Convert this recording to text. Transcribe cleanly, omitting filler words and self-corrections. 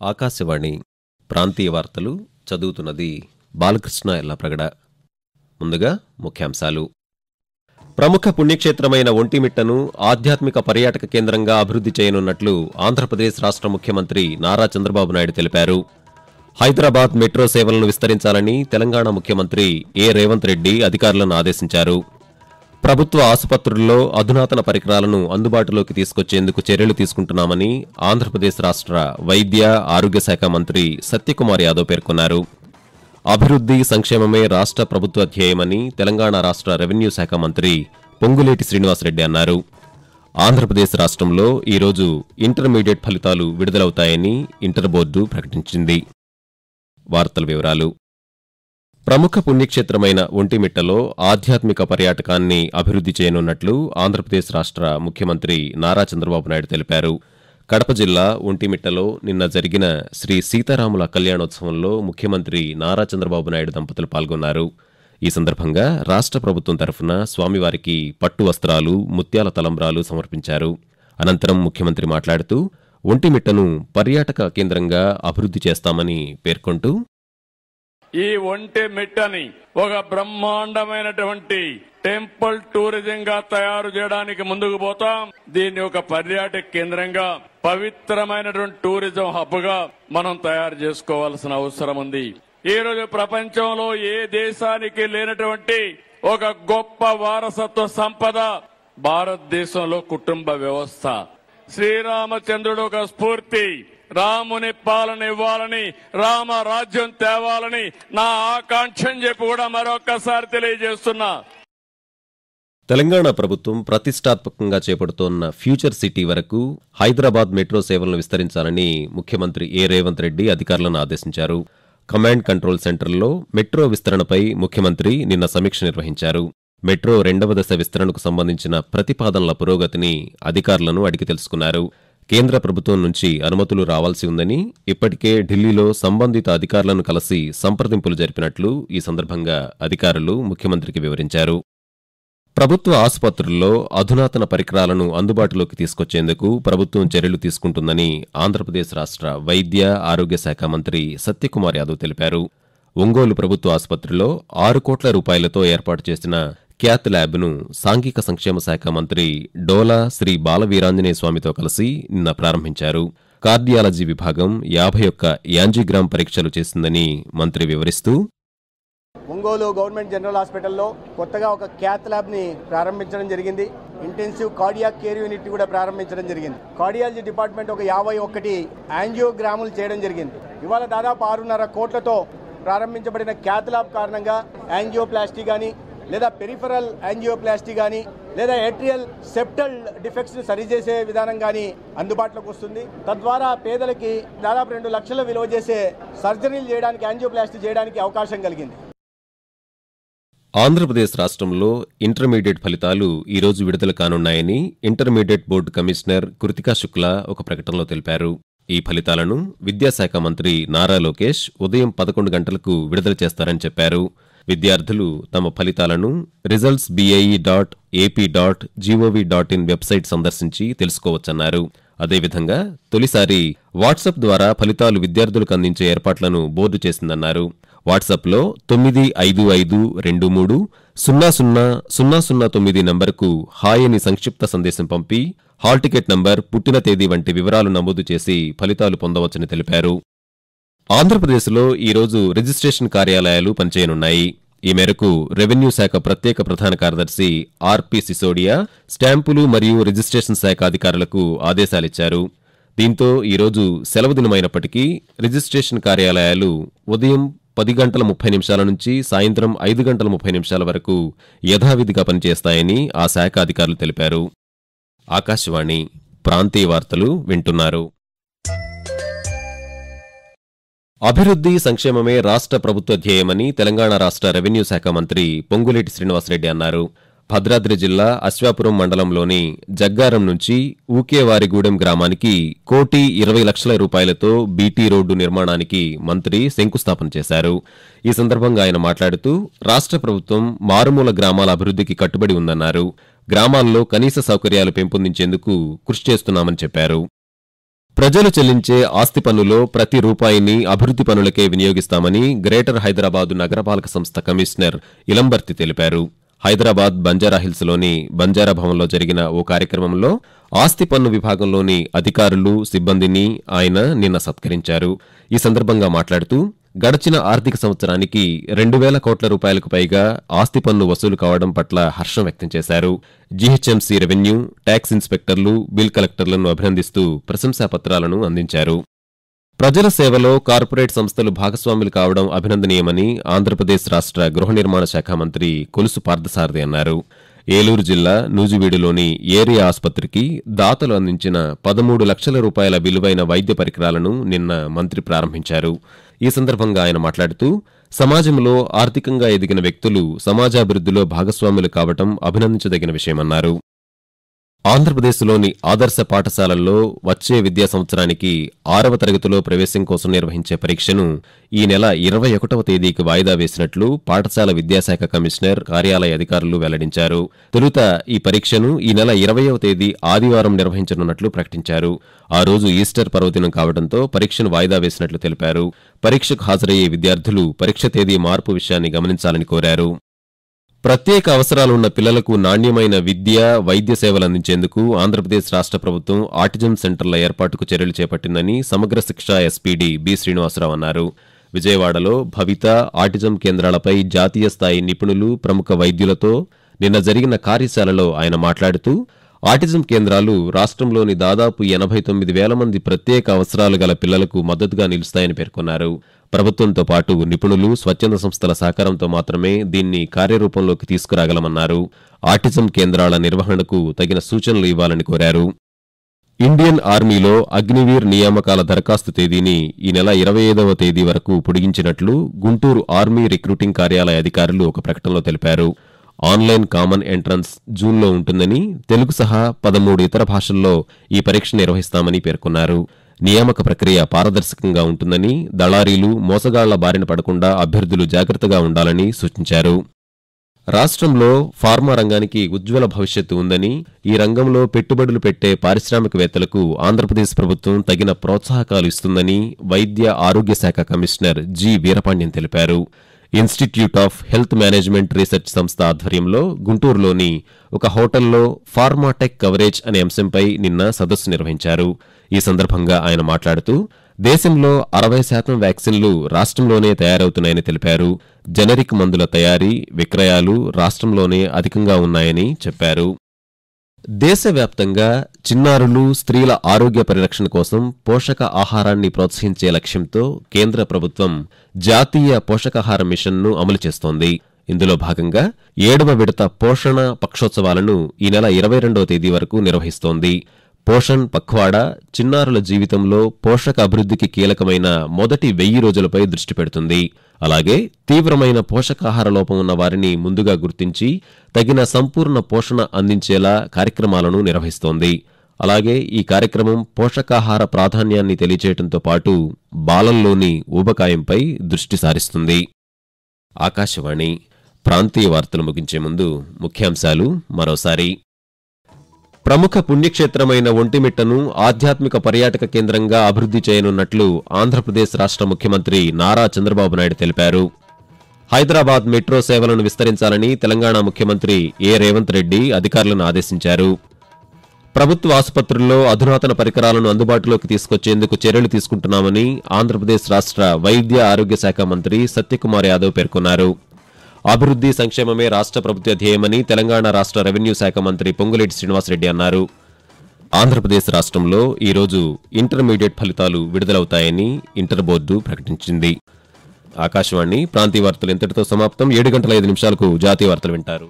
ఆకాశవాణి ప్రాంతీయ వార్తలు చదువుతున్నది బాలకృష్ణ ఎల్లప్రగడ. ముందుగా ముఖ్యాంశాలు. ప్రముఖ పుణ్యక్షేత్రమైన ఒంటిమిట్టను ఆధ్యాత్మిక పర్యాటక కేంద్రంగా అభివృద్ధి చేయనున్నట్లు ఆంధ్రప్రదేశ్ రాష్ట్ర ముఖ్యమంత్రి నారా చంద్రబాబు నాయుడు తెలిపారు. హైదరాబాద్ మెట్రో సేవలను విస్తరించాలని తెలంగాణ ముఖ్యమంత్రి ఏ రేవంత్ రెడ్డి అధికారులను ఆదేశించారు. ప్రభుత్వ ఆసుపత్రుల్లో అధునాతన పరికరాలను అందుబాటులోకి తీసుకొచ్చేందుకు చర్యలు తీసుకుంటున్నామని ఆంధ్రప్రదేశ్ రాష్ట్ర వైద్య ఆరోగ్య శాఖ మంత్రి సత్యకుమార్ యాదవ్ పేర్కొన్నారు. అభివృద్ధి సంక్షేమమే రాష్ట్ర ప్రభుత్వ ధ్యేయమని తెలంగాణ రాష్ట్ర రెవెన్యూ శాఖ మంత్రి పొంగులేటి శ్రీనివాసరెడ్డి అన్నారు. ఆంధ్రప్రదేశ్ రాష్ట్రంలో ఈరోజు ఇంటర్మీడియట్ ఫలితాలు విడుదలవుతాయని ఇంటర్ బోర్డు ప్రకటించింది. వార్తల వివరాలు. ప్రముఖ పుణ్యక్షేత్రమైన ఒంటిమిట్టలో ఆధ్యాత్మిక పర్యాటకాన్ని అభివృద్ధి చేయనున్నట్లు ఆంధ్రప్రదేశ్ రాష్ట్ర ముఖ్యమంత్రి నారా చంద్రబాబు నాయుడు తెలిపారు. కడప జిల్లా ఒంటిమిట్టలో నిన్న జరిగిన శ్రీ సీతారాముల కళ్యాణోత్సవంలో ముఖ్యమంత్రి నారా చంద్రబాబు నాయుడు దంపతులు పాల్గొన్నారు. ఈ సందర్భంగా రాష్ట్ర ప్రభుత్వం తరఫున స్వామివారికి పట్టు వస్త్రాలు, ముత్యాల తలంబ్రాలు సమర్పించారు. అనంతరం ముఖ్యమంత్రి మాట్లాడుతూ ఒంటిమిట్టను పర్యాటక కేంద్రంగా అభివృద్ధి చేస్తామని పేర్కొంటూ, ఈ ఒంటిమిట్టని ఒక బ్రహ్మాండమైనటువంటి టెంపుల్ టూరిజం గా తయారు చేయడానికి ముందుకు పోతాం. దీన్ని ఒక పర్యాటక కేంద్రంగా, పవిత్రమైనటువంటి టూరిజం హబ్ గా మనం తయారు చేసుకోవాల్సిన అవసరం ఉంది. ఈ రోజు ప్రపంచంలో ఏ దేశానికి లేనటువంటి ఒక గొప్ప వారసత్వ సంపద భారతదేశంలో కుటుంబ వ్యవస్థ. శ్రీరామచంద్రుడు ఒక స్ఫూర్తి. రాముని పాలన ఇవ్వాలని, రామ రాజ్యం తేవాలని నా ఆకాంక్ష అని చెప్పి కూడా మరొక్కసారి తెలియజేస్తున్నా. తెలంగాణ ప్రభుత్వం ప్రతిష్టాత్మకంగా చేపడుతోన్న ఫ్యూచర్ సిటీ వరకు హైదరాబాద్ మెట్రో సేవలను విస్తరించాలని ముఖ్యమంత్రి ఏ రేవంత్ రెడ్డి అధికారులను ఆదేశించారు. కమాండ్ కంట్రోల్ సెంటర్లో మెట్రో విస్తరణపై ముఖ్యమంత్రి నిన్న సమీక్ష నిర్వహించారు. మెట్రో 2వ దశ విస్తరణకు సంబంధించిన ప్రతిపాదనల పురోగతిని అధికారులను అడిగి తెలుసుకున్నారు. కేంద్ర ప్రభుత్వం నుంచి అనుమతులు రావాల్సి ఉందని ఇప్పటికే ఢిల్లీలో సంబంధిత అధికారులను కలిసి సంప్రదింపులు జరిపినట్లు ఈ సందర్భంగా అధికారులు ముఖ్యమంత్రికి వివరించారు. ప్రభుత్వ ఆసుపత్రుల్లో అధునాతన పరికరాలను అందుబాటులోకి తీసుకొచ్చేందుకు ప్రభుత్వం చర్యలు తీసుకుంటుందని ఆంధ్రప్రదేశ్ రాష్ట్ర వైద్య ఆరోగ్య శాఖ మంత్రి సత్యకుమార్ యాదవ్ తెలిపారు. ఒంగోలు ప్రభుత్వ ఆసుపత్రిలో 6 కోట్ల రూపాయలతో ఏర్పాటు చేసిన క్యాత్ ల్యాబ్ను సాంఘిక సంక్షేమ శాఖ మంత్రి డోలా శ్రీ బాలవీరాంజనేయ స్వామితో కలిసి నిన్న ప్రారంభించారు. కార్డియాలజీ విభాగం 51 యాంజియోగ్రామ్ పరీక్షలు చేసిందని మంత్రి వివరిస్తూ, ఒంగోలు గవర్నమెంట్ జనరల్ హాస్పిటల్లో కొత్తగా ఒక క్యాత్ ల్యాబ్ ని ప్రారంభించడం జరిగింది. ఇంటెన్సివ్ కార్డియాక్ కేర్ యూనిట్ కూడా ప్రారంభించడం జరిగింది. కార్డియాలజీ డిపార్ట్మెంట్ ఒక 51 యాంజియోగ్రాములు చేయడం జరిగింది. ఇవాళ దాదాపు 6.5 కోట్లతో ప్రారంభించబడిన క్యాత్ ల్యాబ్ కారణంగా యాంజియోప్లాస్టీ కానీ, లేదా పెరిఫెరల్ యాంజియోప్లాస్టీ కానీ, లేదా ఏట్రియల్ సెప్టల్ డిఫెక్ట్స్ ని సరిచేసే విధానం కానీ అందుబాటులోకి వస్తుంది. తద్వారా పేదలకి దాదాపు 2 లక్షల విలువ చేసే సర్జరీలు చేయడానికి, యాంజియోప్లాస్టీ చేయడానికి అవకాశం కలిగింది. ఆంధ్రప్రదేశ్ రాష్ట్రంలో ఇంటర్మీడియట్ ఫలితాలు ఈరోజు విడుదల కానున్నాయని intermediate board commissioner Kritika Shukla ఒక ప్రకటనలో తెలిపారు. ఈ ఫలితాలను విద్యాశాఖ మంత్రి నారా లోకేష్ ఉదయం 11 గంటలకు విడుదల చేస్తారని చెప్పారు. విద్యార్థులు తమ ఫలితాలను results.ap.gov.in వెబ్సైట్ సందర్శించి తెలుసుకోవచ్చన్నారు. అదేవిధంగా తొలిసారి వాట్సాప్ ద్వారా ఫలితాలు విద్యార్థులకు అందించే ఏర్పాట్లను బోర్డు చేసిందన్నారు. వాట్సాప్లో 955223000009 నంబర్కు హాయ్ అని సంక్షిప్త సందేశం పంపి హాల్ టికెట్ నంబర్, పుట్టిన తేదీ వంటి వివరాలు నమోదు చేసి ఫలితాలు పొందవచ్చని తెలిపారు. ఆంధ్రప్రదేశ్లో ఈరోజు రిజిస్ట్రేషన్ కార్యాలయాలు పనిచేయనున్నాయి. ఈ మేరకు రెవెన్యూ శాఖ ప్రత్యేక ప్రధాన కార్యదర్శి ఆర్పి సిసోడియా స్టాంపులు మరియు రిజిస్ట్రేషన్ శాఖ అధికారులకు ఆదేశాలిచ్చారు. దీంతో ఈరోజు సెలవు దినమైనప్పటికీ రిజిస్ట్రేషన్ కార్యాలయాలు ఉదయం 10:30 నుంచి సాయంత్రం 5:30 వరకు యథావిధిగా పనిచేస్తాయని ఆ శాఖ అధికారులు తెలిపారు. ఆకాశవాణి ప్రాంతీయ వార్తలు వింటున్నారు. అభివృద్ధి సంక్షేమమే రాష్ట్ర ప్రభుత్వ ధ్యేయమని తెలంగాణ రాష్ట్ర రెవెన్యూ శాఖ మంత్రి పొంగులేటి శ్రీనివాసరెడ్డి అన్నారు. భద్రాద్రి జిల్లా అశ్వాపురం మండలంలోని జగ్గారం నుంచి ఊకేవారిగూడెం గ్రామానికి 1,20,00,000 రూపాయలతో బీటీ రోడ్డు నిర్మాణానికి మంత్రి శంకుస్థాపన చేశారు. ఈ సందర్భంగా ఆయన మాట్లాడుతూ రాష్ట్ర ప్రభుత్వం మారుమూల గ్రామాల అభివృద్ధికి కట్టుబడి ఉందన్నారు. గ్రామాల్లో కనీస సౌకర్యాలు పెంపొందించేందుకు కృషి చేస్తున్నామని చెప్పారు. ప్రజలు చెల్లించే ఆస్తి పన్నులో ప్రతి రూపాయిని అభివృద్ది పనులకే వినియోగిస్తామని గ్రేటర్ హైదరాబాద్ నగరపాలక సంస్థ కమిషనర్ ఇలంబర్తి తెలిపారు. హైదరాబాద్ బంజారాహిల్స్లోని బంజారా భవన్లో జరిగిన ఓ కార్యక్రమంలో ఆస్తి పన్ను విభాగంలోని అధికారులు, సిబ్బందిని ఆయన నిన్న సత్కరించారు. ఈ సందర్భంగా మాట్లాడుతూ గడచిన ఆర్థిక సంవత్సరానికి 2,000 కోట్ల రూపాయలకు పైగా ఆస్తి పన్ను వసూలు కావడం పట్ల హర్షం వ్యక్తం చేశారు. జీహెచ్ఎంసీ రెవెన్యూ, ట్యాక్స్ ఇన్స్పెక్టర్లు, బిల్ కలెక్టర్లను అభినందిస్తూ ప్రశంసాపత్రాలను అందించారు. ప్రజల సేవలో కార్పొరేట్ సంస్థలు భాగస్వాములు కావడం అభినందనీయమని ఆంధ్రప్రదేశ్ రాష్ట్ర గృహ నిర్మాణ శాఖ మంత్రి కొలుసు పార్థసారథి అన్నారు. ఏలూరు జిల్లా నూజివీడులోని ఏరియా ఆసుపత్రికి దాతలు అందించిన 13 లక్షల రూపాయల విలువైన వైద్య పరికరాలను నిన్న మంత్రి ప్రారంభించారు. ఈ సందర్భంగా ఆయన మాట్లాడుతూ సమాజంలో ఆర్థికంగా ఎదిగిన వ్యక్తులు సమాజాభివృద్ధిలో భాగస్వాములు కావడం అభినందించదగిన విషయమన్నారు. ఆంధ్రప్రదేశ్లోని ఆదర్శ పాఠశాలల్లో వచ్చే విద్యా సంవత్సరానికి 6వ తరగతిలో ప్రవేశం కోసం నిర్వహించే పరీక్షను ఈ నెల 21వ తేదీకి వాయిదా వేసినట్లు పాఠశాల విద్యాశాఖ కమిషనర్ కార్యాలయ అధికారులు వెల్లడించారు. తొలుత ఈ పరీక్షను ఈ నెల 20వ తేదీ ఆదివారం నిర్వహించనున్నట్లు ప్రకటించారు. ఆ రోజు ఈస్టర్ పర్వదినం కావడంతో పరీక్షను వాయిదా వేసినట్లు తెలిపారు. పరీక్షకు హాజరయ్యే విద్యార్థులు పరీక్ష తేదీ మార్పు విషయాన్ని గమనించాలని కోరారు. ప్రత్యేక అవసరాలున్న పిల్లలకు నాణ్యమైన విద్య, వైద్య సేవలు అందించేందుకు ఆంధ్రప్రదేశ్ రాష్ట్ర ప్రభుత్వం ఆటిజం సెంటర్ల ఏర్పాటుకు చర్యలు చేపట్టిందని సమగ్ర శిక్ష ఎస్పీడీ బి శ్రీనివాసరావు అన్నారు. విజయవాడలో భవిత ఆటిజం కేంద్రాలపై జాతీయ స్థాయి నిపుణులు, ప్రముఖ వైద్యులతో నిన్న జరిగిన కార్యశాలలో ఆయన మాట్లాడుతూ ఆటిజం కేంద్రాలు రాష్ట్రంలోని దాదాపు 89,000 మంది ప్రత్యేక అవసరాలు గల పిల్లలకు మద్దతుగా నిలుస్తాయని పేర్కొన్నారు. ప్రభుత్వంతో పాటు నిపుణులు, స్వచ్ఛంద సంస్థల సహకారంతో మాత్రమే దీన్ని కార్యరూపంలోకి తీసుకురాగలమన్నారు. ఆటిజం కేంద్రాల నిర్వహణకు తగిన సూచనలు ఇవ్వాలని కోరారు. ఇండియన్ ఆర్మీలో అగ్నివీర్ నియామకాల దరఖాస్తు తేదీని ఈ నెల 25వ తేదీ వరకు పొడిగించినట్లు గుంటూరు ఆర్మీ రిక్రూటింగ్ కార్యాలయ అధికారులు ఒక ప్రకటనలో తెలిపారు. ఆన్లైన్ కామన్ ఎంట్రన్స్ జూన్లో ఉంటుందని, తెలుగు సహా 13 ఇతర భాషల్లో ఈ పరీక్ష నిర్వహిస్తామని పేర్కొన్నారు. నియామక ప్రక్రియ పారదర్శకంగా ఉంటుందని, దళారీలు, మోసగాళ్ల బారిన పడకుండా అభ్యర్థులు జాగ్రత్తగా ఉండాలని సూచించారు. రాష్ట్రంలో ఫార్మా రంగానికి ఉజ్వల భవిష్యత్తు ఉందని, ఈ రంగంలో పెట్టుబడులు పెట్టే పారిశ్రామికవేత్తలకు ఆంధ్రప్రదేశ్ ప్రభుత్వం తగిన ప్రోత్సాహకాలు ఇస్తుందని వైద్య ఆరోగ్య శాఖ కమిషనర్ జి వీరపాండ్యం తెలిపారు. Institute of health management research సంస్థ ఆధ్వర్యంలో గుంటూరులోని ఒక హోటల్లో ఫార్మాటెక్ కవరేజ్ అనే అంశంపై నిన్న సదస్సు నిర్వహించారు. ఈ సందర్భంగా ఆయన మాట్లాడుతూ దేశంలో 60% వ్యాక్సిన్లు రాష్ట్రంలోనే తయారవుతున్నాయని తెలిపారు. జనరిక్ మందుల తయారీ, విక్రయాలు రాష్ట్రంలోనే అధికంగా ఉన్నాయని చెప్పారు. దేశవ్యాప్తంగా చిన్నారులు, స్త్రీల ఆరోగ్య పరిరక్షణ కోసం పోషక ఆహారాన్ని ప్రోత్సహించే లక్ష్యంతో కేంద్ర ప్రభుత్వం జాతీయ పోషకాహార మిషన్ను అమలు చేస్తోంది. ఇందులో భాగంగా 7వ విడత పోషణ పక్షోత్సవాలను ఈ నెల 22వ తేదీ వరకు నిర్వహిస్తోంది. పోషణ్ పఖ్వాడా చిన్నారుల జీవితంలో పోషక అభివృద్ధికి కీలకమైన మొదటి 1000 రోజులపై దృష్టి పెడుతుంది. అలాగే తీవ్రమైన పోషకాహార లోపం ఉన్న వారిని ముందుగా గుర్తించి తగిన సంపూర్ణ పోషణ అందించేలా కార్యక్రమాలను నిర్వహిస్తోంది. అలాగే ఈ కార్యక్రమం పోషకాహార ప్రాధాన్యాన్ని తెలియచేయడంతో పాటు బాలల్లోని ఊబకాయంపై దృష్టి సారిస్తుంది. ఆకాశవాణి ప్రాంతీయ వార్తలు ముగించే ముందు ముఖ్యాంశాలు మరోసారి. ప్రముఖ పుణ్యక్షేత్రమైన ఒంటిమిట్టను ఆధ్యాత్మిక పర్యాటక కేంద్రంగా అభివృద్ధి చేయనున్నట్లు ఆంధ్రప్రదేశ్ రాష్ట్ర ముఖ్యమంత్రి నారా చంద్రబాబు నాయుడు తెలిపారు. హైదరాబాద్ మెట్రో సేవలను విస్తరించాలని తెలంగాణ ముఖ్యమంత్రి ఏ రేవంత్ రెడ్డి అధికారులను ఆదేశించారు. ప్రభుత్వ ఆసుపత్రుల్లో అధునాతన పరికరాలను అందుబాటులోకి తీసుకొచ్చేందుకు చర్యలు తీసుకుంటున్నామని ఆంధ్రప్రదేశ్ రాష్ట్ర వైద్య ఆరోగ్య శాఖ మంత్రి సత్యకుమార్ యాదవ్ పేర్కొన్నారు. అభివృద్ధి, సంక్షేమమే రాష్ట్ర ప్రభుత్వ ధ్యేయమని తెలంగాణ రాష్ట్ర రెవెన్యూ శాఖ మంత్రి పొంగులేటి శ్రీనివాసరెడ్డి అన్నారు. ఆంధ్రప్రదేశ్ రాష్ట్రంలో ఈరోజు ఇంటర్మీడియట్ ఫలితాలు విడుదలవుతాయని ఇంటర్ బోర్డు ప్రకటించింది. ఆకాశవాణి ప్రాంతీయ వార్తలు ఇంతటితో సమాప్తం. 7 గంటల 5 నిమిషాలకు జాతీయ వార్తలు వింటారు.